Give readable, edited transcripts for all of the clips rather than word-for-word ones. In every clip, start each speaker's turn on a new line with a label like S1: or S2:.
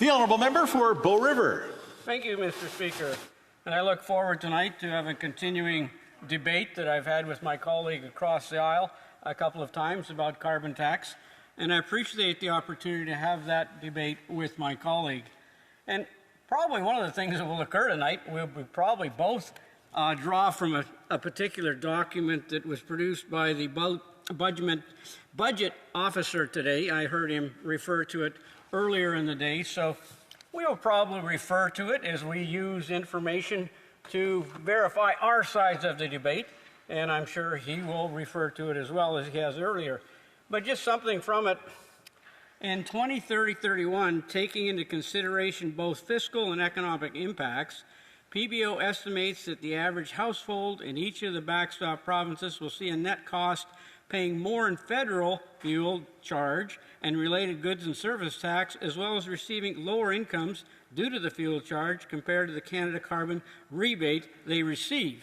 S1: The honourable member for Bow River.
S2: Thank you, Mr. Speaker. And I look forward tonight to having a continuing debate that I've had with my colleague across the aisle a couple of times about carbon tax. And I appreciate the opportunity to have that debate with my colleague. And probably one of the things that will occur tonight, we'll probably both draw from a particular document that was produced by the budget officer today. I heard him refer to it earlier in the day, so we will probably refer to it as we use information to verify our sides of the debate, and I'm sure he will refer to it as well as he has earlier. But just something from it. In 2030-31, taking into consideration both fiscal and economic impacts, PBO estimates that the average household in each of the backstop provinces will see a net cost paying more in federal fuel charge and related goods and service tax, as well as receiving lower incomes due to the fuel charge compared to the Canada carbon rebate they receive.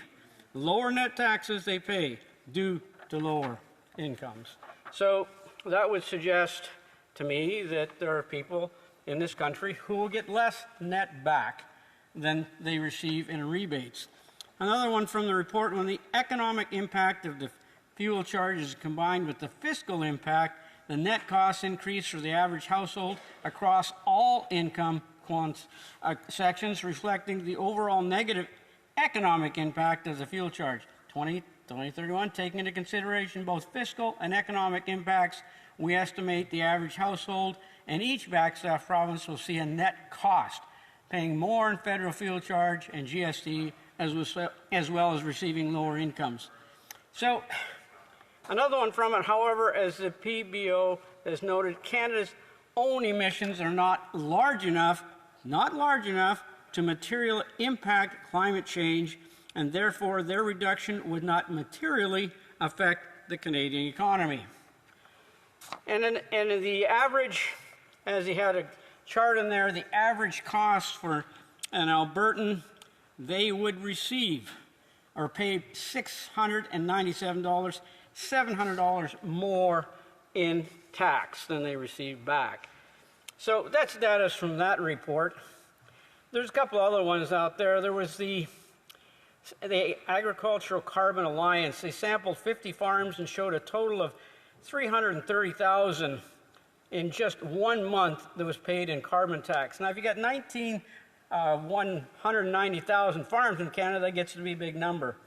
S2: Lower net taxes they pay due to lower incomes. So that would suggest to me that there are people in this country who will get less net back than they receive in rebates. Another one from the report, when the economic impact of the fuel charges combined with the fiscal impact, the net cost increase for the average household across all income sections, reflecting the overall negative economic impact of the fuel charge. 2031, taking into consideration both fiscal and economic impacts, we estimate the average household in each backstop province will see a net cost paying more in federal fuel charge and GST, as well as receiving lower incomes. So, another one from it, however, as the PBO has noted, Canada's own emissions are not large enough to materially impact climate change, and therefore their reduction would not materially affect the Canadian economy. And in the average, as he had a chart in there, the average cost for an Albertan, they would receive or pay $697, $700 more in tax than they receive back. So that's data from that report. There's a couple other ones out there. There was the Agricultural Carbon Alliance. They sampled 50 farms and showed a total of $330,000 in just 1 month that was paid in carbon tax. Now, if you got 190,000 farms in Canada, that gets to be a big number.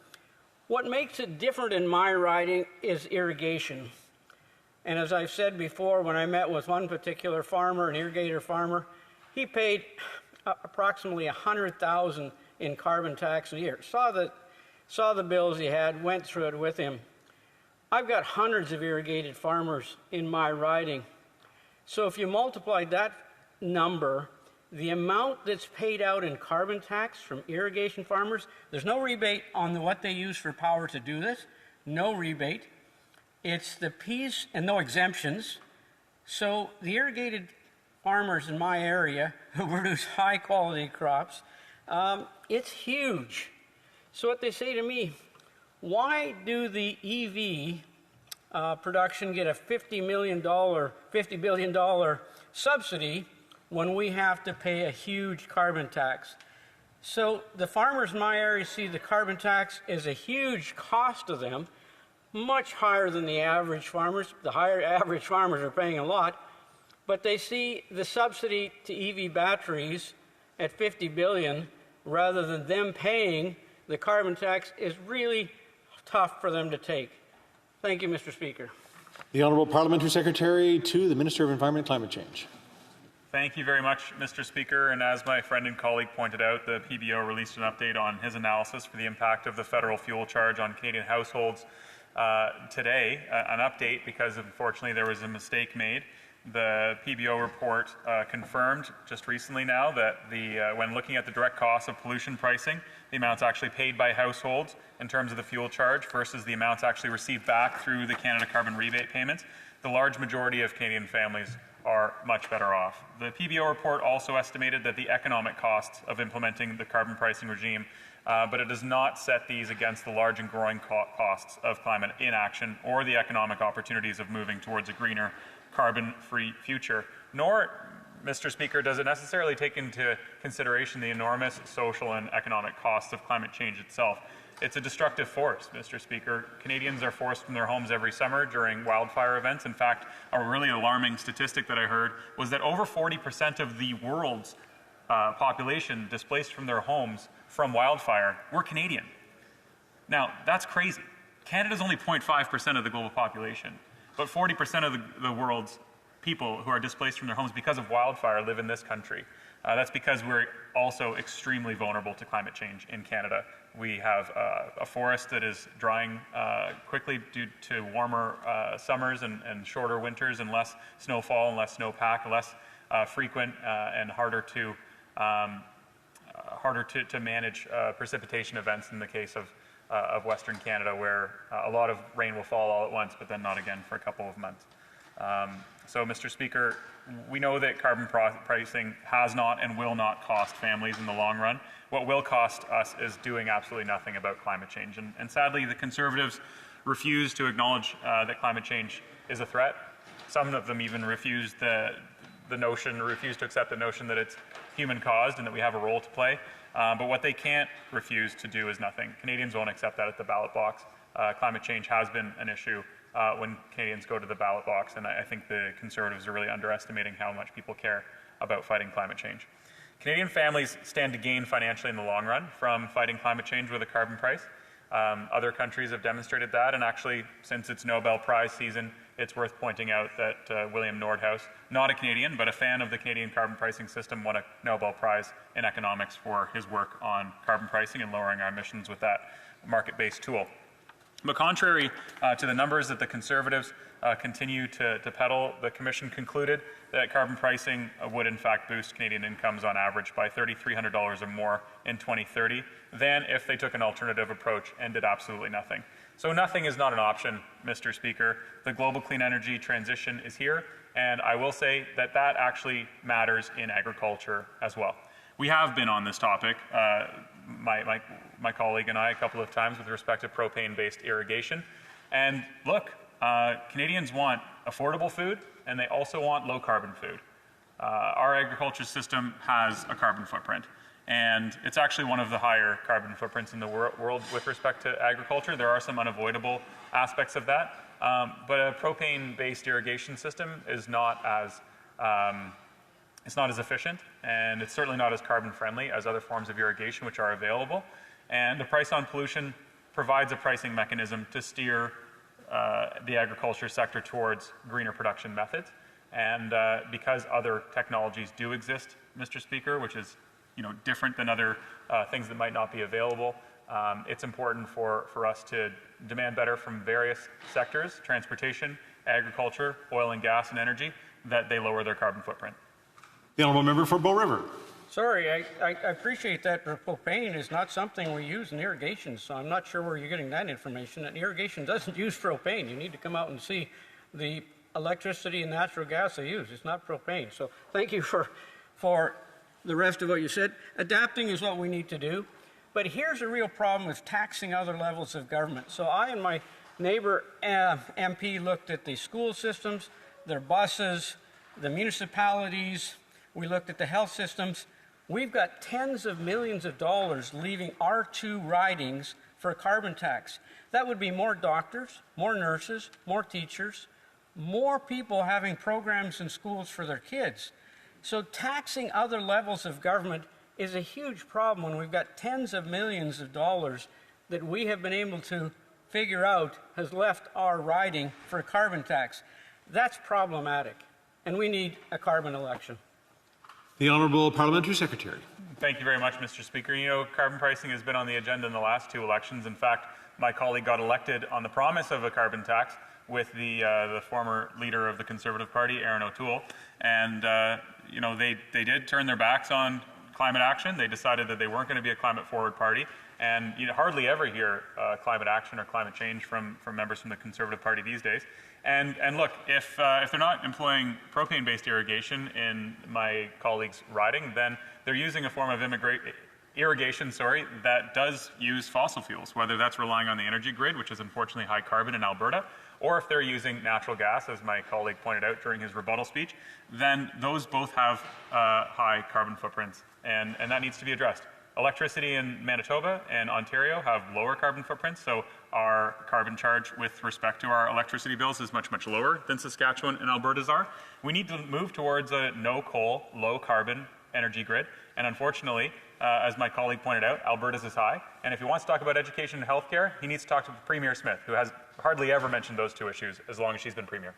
S2: What makes it different in my riding is irrigation. And as I've said before, when I met with one particular farmer, an irrigator farmer, he paid approximately $100,000 in carbon tax a year. Saw the bills he had, went through it with him. I've got hundreds of irrigated farmers in my riding. So if you multiply that number, the amount that's paid out in carbon tax from irrigation farmers, there's no rebate on what they use for power to do this, no rebate. It's the piece, and no exemptions. So the irrigated farmers in my area who produce high quality crops, it's huge. So what they say to me, why do the EV production get a $50 billion subsidy when we have to pay a huge carbon tax? So the farmers in my area see the carbon tax as a huge cost to them, much higher than the average farmers. The higher average farmers are paying a lot, but they see the subsidy to EV batteries at $50 billion rather than them paying the carbon tax is really tough for them to take. Thank you, Mr. Speaker.
S1: The Honourable Parliamentary Secretary to the Minister of Environment and Climate Change.
S3: Thank you very much, Mr. Speaker. And as my friend and colleague pointed out, the PBO released an update on his analysis for the impact of the federal fuel charge on Canadian households today. An update because, unfortunately, there was a mistake made. The PBO report confirmed just recently now that when looking at the direct cost of pollution pricing, the amounts actually paid by households in terms of the fuel charge versus the amounts actually received back through the Canada carbon rebate payments, the large majority of Canadian families are much better off. The PBO report also estimated that the economic costs of implementing the carbon pricing regime, but it does not set these against the large and growing costs of climate inaction or the economic opportunities of moving towards a greener, carbon-free future, nor Mr. Speaker, does it necessarily take into consideration the enormous social and economic costs of climate change itself? It's a destructive force, Mr. Speaker. Canadians are forced from their homes every summer during wildfire events. In fact, a really alarming statistic that I heard was that over 40% of the world's population displaced from their homes from wildfire were Canadian. Now, that's crazy. Canada's only 0.5% of the global population, but 40% of the world's people who are displaced from their homes because of wildfire live in this country. That's because we're also extremely vulnerable to climate change in Canada. We have a forest that is drying quickly due to warmer summers and shorter winters and less snowfall and less snowpack, less frequent and harder to manage precipitation events in the case of Western Canada, where a lot of rain will fall all at once, but then not again for a couple of months. So, Mr. Speaker, we know that carbon pricing has not and will not cost families in the long run. What will cost us is doing absolutely nothing about climate change. And sadly, the Conservatives refuse to acknowledge that climate change is a threat. Some of them even refuse to accept the notion that it's human-caused and that we have a role to play. But what they can't refuse to do is nothing. Canadians won't accept that at the ballot box. Climate change has been an issue when Canadians go to the ballot box, and I think the Conservatives are really underestimating how much people care about fighting climate change. Canadian families stand to gain financially in the long run from fighting climate change with a carbon price. Other countries have demonstrated that, and actually, since it's Nobel Prize season, it's worth pointing out that William Nordhaus, not a Canadian, but a fan of the Canadian carbon pricing system, won a Nobel Prize in economics for his work on carbon pricing and lowering our emissions with that market-based tool. But contrary to the numbers that the Conservatives continue to peddle, the Commission concluded that carbon pricing would in fact boost Canadian incomes on average by $3,300 or more in 2030 than if they took an alternative approach and did absolutely nothing. So nothing is not an option, Mr. Speaker. The global clean energy transition is here, and I will say that that actually matters in agriculture as well. We have been on this topic, my colleague and I, a couple of times with respect to propane-based irrigation. And look, Canadians want affordable food, and they also want low-carbon food. Our agriculture system has a carbon footprint, and it's actually one of the higher carbon footprints in the world with respect to agriculture. There are some unavoidable aspects of that, but a propane-based irrigation system is not as it's not as efficient, and it's certainly not as carbon-friendly as other forms of irrigation which are available. And the price on pollution provides a pricing mechanism to steer the agriculture sector towards greener production methods. And because other technologies do exist, Mr. Speaker, which is different than other things that might not be available, it's important for us to demand better from various sectors, transportation, agriculture, oil and gas and energy, that they lower their carbon footprint.
S1: The honourable member for Bow River.
S2: Sorry, I appreciate that propane is not something we use in irrigation, so I'm not sure where you're getting that information. And irrigation doesn't use propane. You need to come out and see the electricity and natural gas they use. It's not propane. So thank you for the rest of what you said. Adapting is what we need to do. But here's a real problem with taxing other levels of government. So I and my neighbor MP looked at the school systems, their buses, the municipalities. We looked at the health systems. We've got tens of millions of dollars leaving our two ridings for a carbon tax. That would be more doctors, more nurses, more teachers, more people having programs in schools for their kids. So taxing other levels of government is a huge problem when we've got tens of millions of dollars that we have been able to figure out has left our riding for a carbon tax. That's problematic, and we need a carbon election.
S1: The Honourable Parliamentary Secretary.
S3: Thank you very much, Mr. Speaker. Carbon pricing has been on the agenda in the last two elections. In fact, my colleague got elected on the promise of a carbon tax with the former leader of the Conservative Party, Aaron O'Toole. And, they did turn their backs on climate action. They decided that they weren't going to be a climate-forward party. And you hardly ever hear climate action or climate change from members from the Conservative Party these days. And look, if they're not employing propane-based irrigation in my colleague's riding, then they're using a form of irrigation, that does use fossil fuels, whether that's relying on the energy grid, which is unfortunately high carbon in Alberta, or if they're using natural gas, as my colleague pointed out during his rebuttal speech, then those both have high carbon footprints, and that needs to be addressed. Electricity in Manitoba and Ontario have lower carbon footprints, so our carbon charge with respect to our electricity bills is much, much lower than Saskatchewan and Alberta's are. We need to move towards a no-coal, low-carbon energy grid, and unfortunately, as my colleague pointed out, Alberta's is high, and if he wants to talk about education and healthcare, he needs to talk to Premier Smith, who has hardly ever mentioned those two issues as long as she's been Premier.